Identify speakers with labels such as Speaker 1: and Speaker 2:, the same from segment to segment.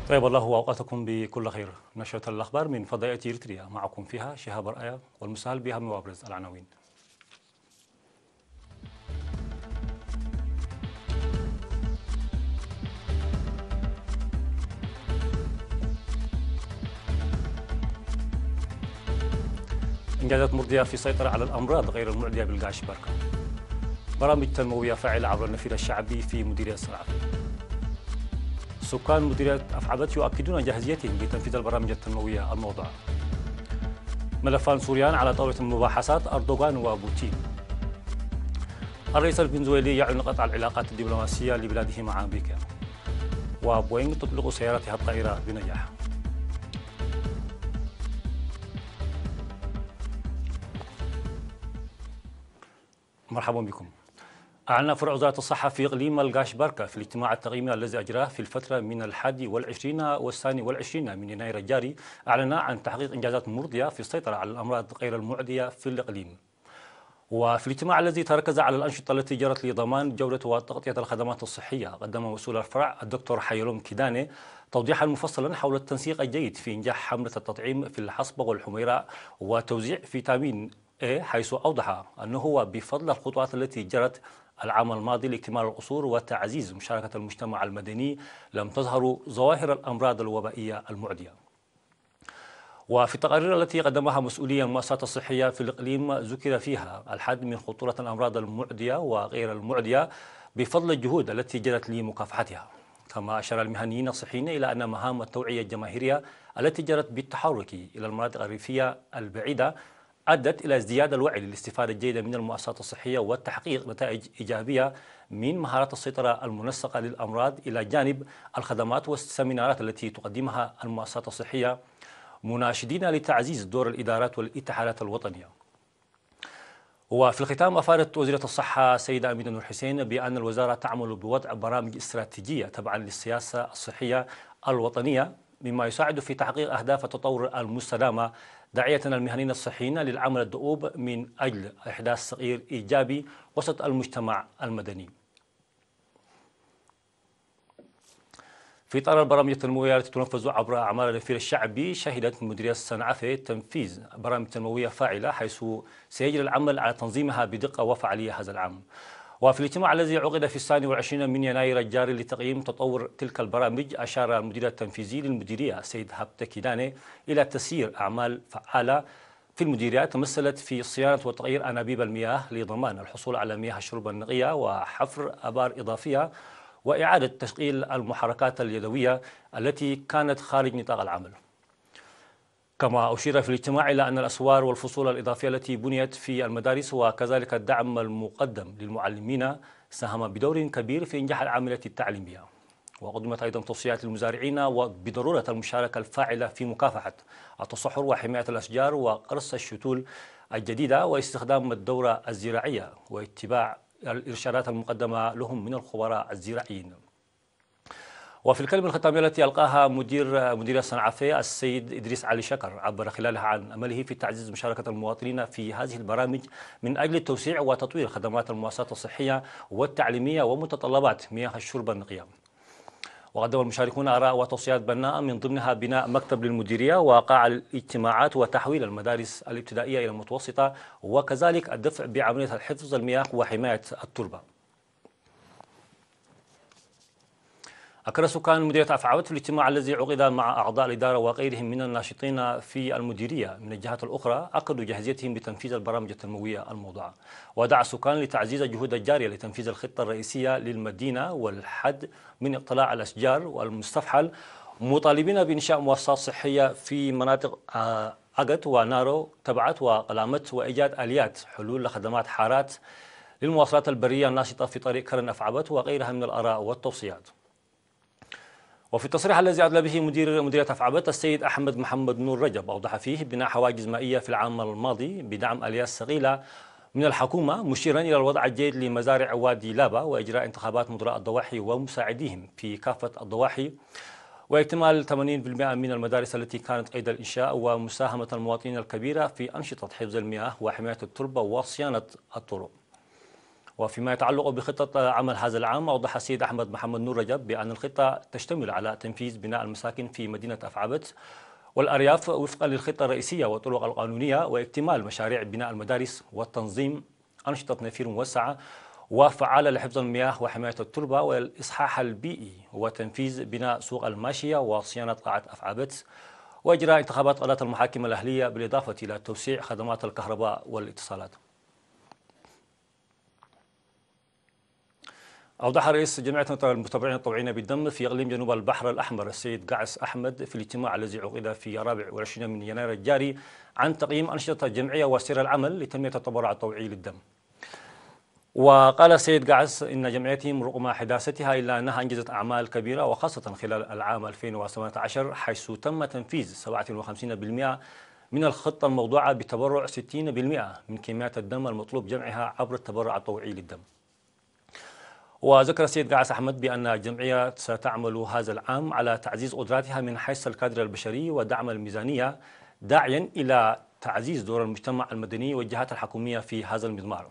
Speaker 1: طيب الله أوقاتكم بكل خير. نشرة الأخبار من فضائية إريتريا، معكم فيها شهاب رأية والمسهل بأهم وأبرز العناوين. إنجازات مرضية في السيطرة على الأمراض غير المعدية بالقاش بركة. برامج تنموية فاعلة عبر النفير الشعبي في مديرية الصنعاء. سكان مديرية أفعبت يؤكدون جاهزيتهم لتنفيذ البرامج التنموية الموضوعة. ملفان سوريان على طاولة المباحثات أردوغان وبوتين. الرئيس الفنزويلي يعلن قطع العلاقات الدبلوماسية لبلاده مع أمريكا. وبوينغ تطلق سيارتها الطائرة بنجاح. مرحبا بكم. أعلن فرع وزارة الصحة في إقليم القاش بركة في الاجتماع التقييمي الذي أجراه في الفترة من 21 والثاني من يناير الجاري، أعلن عن تحقيق إنجازات مرضية في السيطرة على الأمراض غير المعدية في الإقليم. وفي الاجتماع الذي تركز على الأنشطة التي جرت لضمان جودة وتغطية الخدمات الصحية، قدم مسؤول الفرع الدكتور حيلوم كيداني توضيحا مفصلا حول التنسيق الجيد في إنجاح حملة التطعيم في الحصبة والحميراء وتوزيع فيتامين A، حيث أوضح أنه بفضل الخطوات التي جرت العام الماضي لاكتمال القصور وتعزيز مشاركة المجتمع المدني لم تظهر ظواهر الأمراض الوبائية المعدية. وفي التقارير التي قدمها مسؤولي المؤسسات الصحية في الإقليم ذكر فيها الحد من خطورة الأمراض المعدية وغير المعدية بفضل الجهود التي جرت لمكافحتها. كما أشار المهنيين الصحيين إلى أن مهام التوعية الجماهيرية التي جرت بالتحرك إلى المناطق الريفية البعيدة أدت إلى ازدياد الوعي للاستفادة الجيدة من المؤسسات الصحية وتحقيق نتائج إيجابية من مهارات السيطرة المنسقة للأمراض، إلى جانب الخدمات والسيمينارات التي تقدمها المؤسسات الصحية، مناشدين لتعزيز دور الإدارات والاتحادات الوطنية. وفي الختام، أفادت وزيرة الصحة سيدة أمينة نور حسين بأن الوزارة تعمل بوضع برامج استراتيجية تبعا للسياسة الصحية الوطنية، مما يساعد في تحقيق أهداف التطور المستدامة، داعية المهنيين الصحيين للعمل الدؤوب من أجل إحداث تغيير إيجابي وسط المجتمع المدني. في إطار البرامج التنموية التي تنفذ عبر أعمال النفير الشعبي، شهدت مديرية الصنعاء تنفيذ برامج تنموية فاعلة، حيث سيجري العمل على تنظيمها بدقة وفعالية هذا العام. وفي الاجتماع الذي عقد في 22 من يناير الجاري لتقييم تطور تلك البرامج، أشار المدير التنفيذي للمديرية سيد هابت كيداني إلى تسيير أعمال فعالة في المديرية تمثلت في صيانة وتغيير أنابيب المياه لضمان الحصول على مياه الشرب النقية، وحفر آبار إضافية، وإعادة تشغيل المحركات اليدوية التي كانت خارج نطاق العمل. كما أشير في الاجتماع إلى أن الأسوار والفصول الإضافية التي بنيت في المدارس وكذلك الدعم المقدم للمعلمين ساهم بدور كبير في إنجاح العملية التعليمية. وقدمت أيضا توصيات للمزارعين وبضرورة المشاركة الفاعلة في مكافحة التصحر وحماية الأشجار وقرص الشتول الجديدة، واستخدام الدورة الزراعية واتباع الإرشادات المقدمة لهم من الخبراء الزراعيين. وفي الكلمة الختامية التي ألقاها مدير الصنعاء السيد إدريس علي شكر، عبر خلالها عن أمله في تعزيز مشاركة المواطنين في هذه البرامج من أجل توسيع وتطوير خدمات المؤسسات الصحية والتعليمية ومتطلبات مياه الشرب النقية. وقدم المشاركون آراء وتوصيات بناءة، من ضمنها بناء مكتب للمديرية وقاعة للاجتماعات وتحويل المدارس الابتدائية إلى المتوسطة، وكذلك الدفع بعملية حفظ المياه وحماية التربة. أكد سكان مديرية أفعبت في الاجتماع الذي عقد مع أعضاء الإدارة وغيرهم من الناشطين في المديرية من الجهات الأخرى، أكدوا جاهزيتهم لتنفيذ البرامج التنموية الموضوعة، ودعا السكان لتعزيز الجهود الجارية لتنفيذ الخطة الرئيسية للمدينة والحد من اقتلاع الأشجار والمستفحل، مطالبين بإنشاء مؤسسات صحية في مناطق أقت ونارو تبعت وقلامت، وإيجاد آليات حلول لخدمات حارات للمواصلات البرية الناشطة في طريق كرن أفعبت، وغيرها من الآراء والتوصيات. وفي التصريح الذي أدلى به مديرية أفعبت، السيد أحمد محمد نور رجب أوضح فيه بناء حواجز مائية في العام الماضي بدعم آليات ثقيلة من الحكومة، مشيرا إلى الوضع الجيد لمزارع وادي لابا وإجراء انتخابات مدراء الضواحي ومساعديهم في كافة الضواحي، واكتمال 80% من المدارس التي كانت قيد الإنشاء، ومساهمة المواطنين الكبيرة في أنشطة حفظ المياه وحماية التربة وصيانة الطرق. وفيما يتعلق بخطة عمل هذا العام، أوضح السيد أحمد محمد نور رجب بأن الخطة تشتمل على تنفيذ بناء المساكن في مدينة أفعبت والأرياف وفقا للخطة الرئيسية والطرق القانونية، واكتمال مشاريع بناء المدارس والتنظيم أنشطة نفير موسعة وفعالة لحفظ المياه وحماية التربة والإصحاح البيئي، وتنفيذ بناء سوق الماشية وصيانة قاعة أفعبت، وإجراء انتخابات قضاة المحاكم الأهلية، بالإضافة إلى توسيع خدمات الكهرباء والاتصالات. أوضح رئيس جمعية المتبرعين الطوعيين بالدم في إقليم جنوب البحر الأحمر السيد قعس أحمد في الاجتماع الذي عقد في 24 من يناير الجاري عن تقييم أنشطة الجمعية وسير العمل لتنمية التبرع الطوعي للدم. وقال السيد قعس إن جمعيتهم رغم حداثتها إلا أنها أنجزت أعمال كبيرة، وخاصة خلال العام 2018 حيث تم تنفيذ 57% من الخطة الموضوعة بتبرع 60% من كميات الدم المطلوب جمعها عبر التبرع الطوعي للدم. وذكر السيد قعس أحمد بأن الجمعية ستعمل هذا العام على تعزيز قدراتها من حيث الكادر البشري ودعم الميزانية، داعيا إلى تعزيز دور المجتمع المدني والجهات الحكومية في هذا المضمار.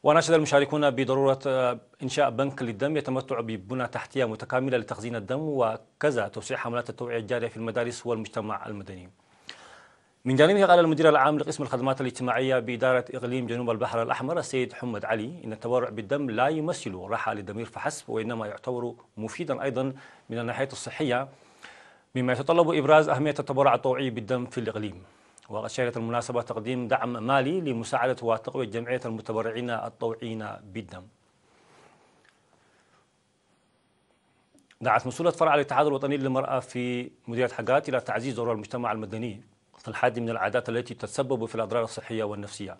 Speaker 1: وناشد المشاركون بضرورة إنشاء بنك للدم يتمتع ببنى تحتية متكاملة لتخزين الدم، وكذا توسيع حملات التوعية الجارية في المدارس والمجتمع المدني. من جانبه قال المدير العام لقسم الخدمات الاجتماعية بإدارة إقليم جنوب البحر الأحمر السيد حمد علي إن التبرع بالدم لا يمثل راحة للضمير فحسب، وإنما يعتبر مفيدا أيضا من الناحية الصحية، مما يتطلب إبراز أهمية التبرع الطوعي بالدم في الإقليم. وقد شهدت المناسبة تقديم دعم مالي لمساعدة وتقوية جمعية المتبرعين الطوعيين بالدم. دعت مسؤولة فرع الاتحاد الوطني للمرأة في مديرية حقات إلى تعزيز دور المجتمع المدني في الحد من العادات التي تتسبب في الأضرار الصحية والنفسية.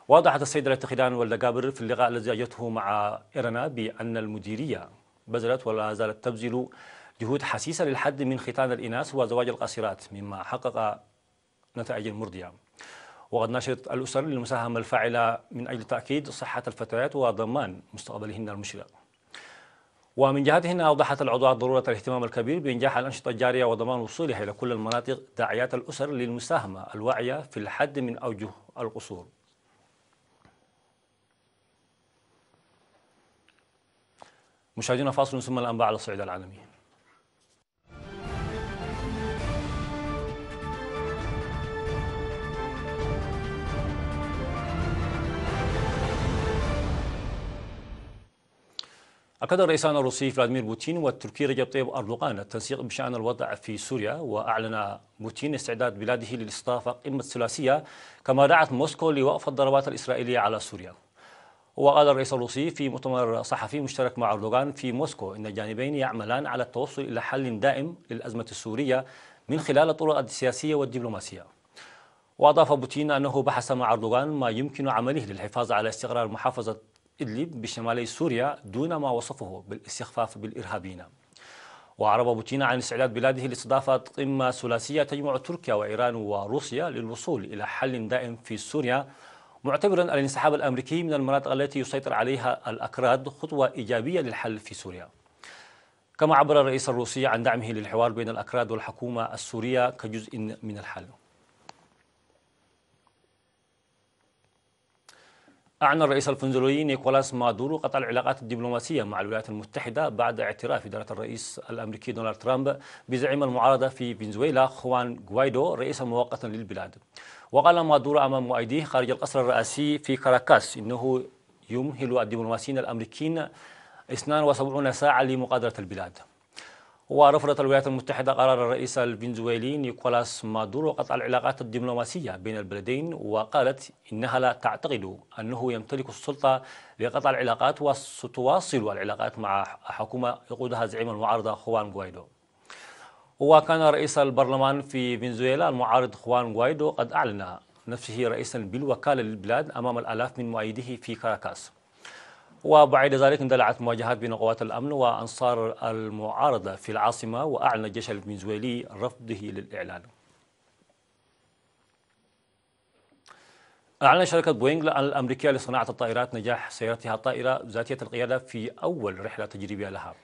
Speaker 1: وضحت السيدة الاتخذان والدقابر في اللقاء الذي أجرته مع إيرنا بأن المديرية بذلت ولا زالت تبذل جهود حسيسة للحد من ختان الإناث وزواج القاصرات، مما حقق نتائج مرضية. وقد ناشدت الأسر للمساهمة الفاعلة من أجل تأكيد صحة الفتيات وضمان مستقبلهن المشرق. ومن جهتهن أوضحت العضوات ضرورة الاهتمام الكبير بإنجاح الأنشطة الجارية وضمان وصولها إلى كل المناطق، داعيات الأسر للمساهمة الواعية في الحد من أوجه القصور. مشاهدينا فاصل ثم الأنباء على الصعيد العالمي. أكد الرئيسان الروسي فلاديمير بوتين والتركي رجب طيب أردوغان التنسيق بشأن الوضع في سوريا، وأعلن بوتين استعداد بلاده للاستضافة قمة ثلاثية، كما دعت موسكو لوقف الضربات الإسرائيلية على سوريا. وقال الرئيس الروسي في مؤتمر صحفي مشترك مع أردوغان في موسكو إن الجانبين يعملان على التوصل إلى حل دائم للأزمة السورية من خلال الطرق السياسية والدبلوماسية. وأضاف بوتين أنه بحث مع أردوغان ما يمكن عمله للحفاظ على استقرار محافظة إدلب بشمالي سوريا دون ما وصفه بالاستخفاف بالإرهابيين. وأعرب بوتين عن استعداد بلاده لاستضافة قمة ثلاثية تجمع تركيا وإيران وروسيا للوصول إلى حل دائم في سوريا، معتبرا الانسحاب الأمريكي من المناطق التي يسيطر عليها الأكراد خطوة إيجابية للحل في سوريا. كما عبر الرئيس الروسي عن دعمه للحوار بين الأكراد والحكومة السورية كجزء من الحل. أعلن الرئيس الفنزويلي نيكولاس مادورو قطع العلاقات الدبلوماسية مع الولايات المتحدة بعد اعتراف إدارة الرئيس الأمريكي دونالد ترامب بزعيم المعارضة في فنزويلا خوان غوايدو رئيسا مؤقتا للبلاد. وقال مادورو أمام مؤيديه خارج القصر الرئاسي في كاراكاس إنه يمهل الدبلوماسيين الأمريكيين 72 ساعة لمغادرة البلاد. ورفضت الولايات المتحدة قرار الرئيس الفنزويلي نيكولاس مادورو قطع العلاقات الدبلوماسية بين البلدين، وقالت إنها لا تعتقد أنه يمتلك السلطة لقطع العلاقات، وستواصل العلاقات مع حكومة يقودها زعيم المعارضة خوان غوايدو. وكان رئيس البرلمان في فنزويلا المعارض خوان غوايدو قد أعلن نفسه رئيسا بالوكالة للبلاد أمام الآلاف من مؤيديه في كاراكاس. وبعد ذلك اندلعت مواجهات بين قوات الأمن وأنصار المعارضة في العاصمة، وأعلن الجيش الفنزويلي رفضه للإعلان. أعلن شركة بوينغ الأمريكية لصناعة الطائرات نجاح سيارتها الطائرة ذاتية القيادة في أول رحلة تجريبية لها.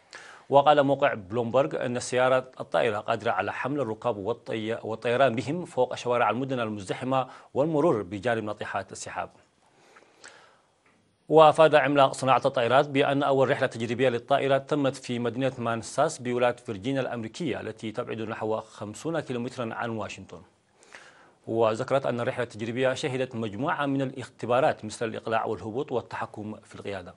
Speaker 1: وقال موقع بلومبرغ أن السيارة الطائرة قادرة على حمل الركاب والطيران بهم فوق شوارع المدن المزدحمة والمرور بجانب ناطحات السحاب. وأفاد عملاق صناعة الطائرات بأن أول رحلة تجريبية للطائرات تمت في مدينة مانساس بولاية فرجينيا الأمريكية التي تبعد نحو 50 كيلومترا عن واشنطن. وذكرت أن الرحلة التجريبية شهدت مجموعة من الاختبارات مثل الإقلاع والهبوط والتحكم في القيادة.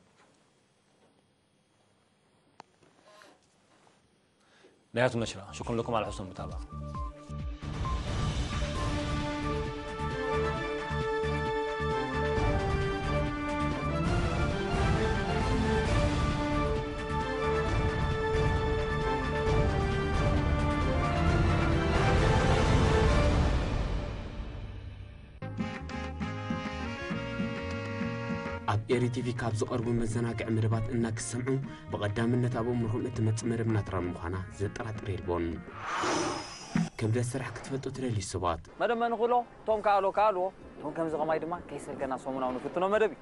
Speaker 1: نهاية النشرة، شكرا لكم على حسن المتابعة.
Speaker 2: ኣብ ኤሪቲቪ ካብ ዝቐርቡ መዘናግዒ መደባት እናክሰምዑ ብቐዳምነት ኣብ እምርኹም እትመጽእ መደብ ናትራን ምዃና ዘጠራጥር የልቦን ከም ደስ ስራሕ ክትፈልጡ ትደልዩ ሰባት
Speaker 3: መደብ መንኹሎ ቶም ከኣልዎ ቶም ከምዚ ቐማይ ድማ ከይሰልከና ሰሙናዊ ንፍትኖ መደብ እዩ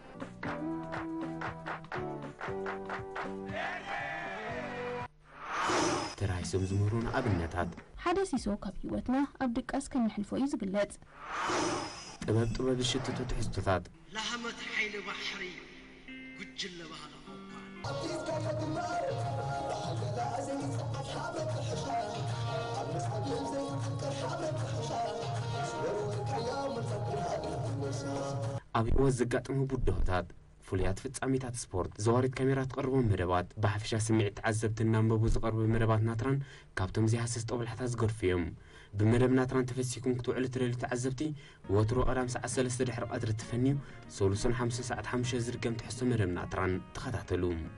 Speaker 2: ተራይሶም ዝምህሩና ኣብነታት
Speaker 4: ሓደ ሲሶ ካብ ህይወትና ኣብ ድቃስ ከም ንሕልፎ እዩ ዝግለጽ
Speaker 2: ጥበብ ዝሽትቱ ትሕዝቶታት
Speaker 5: لهمت حيل بحري قجل بهلا
Speaker 2: أبي وزقات مبودهات فوليات فتصاميتات سبورت زوارت كاميرات قربون مدبات بحفشة سمعت عزبت النام بوز قرب مدبات ناتران كابتم زي حسست أول حتى زقر فيهم بمدب ناتران تفسيكم كتوع لتريل تعذبتي وترو أرام ساعة سلسة دحر قدر تفنيو سولوسن 5 ساعات 5 زرقم تحسو مدب ناتران تخطعتلوم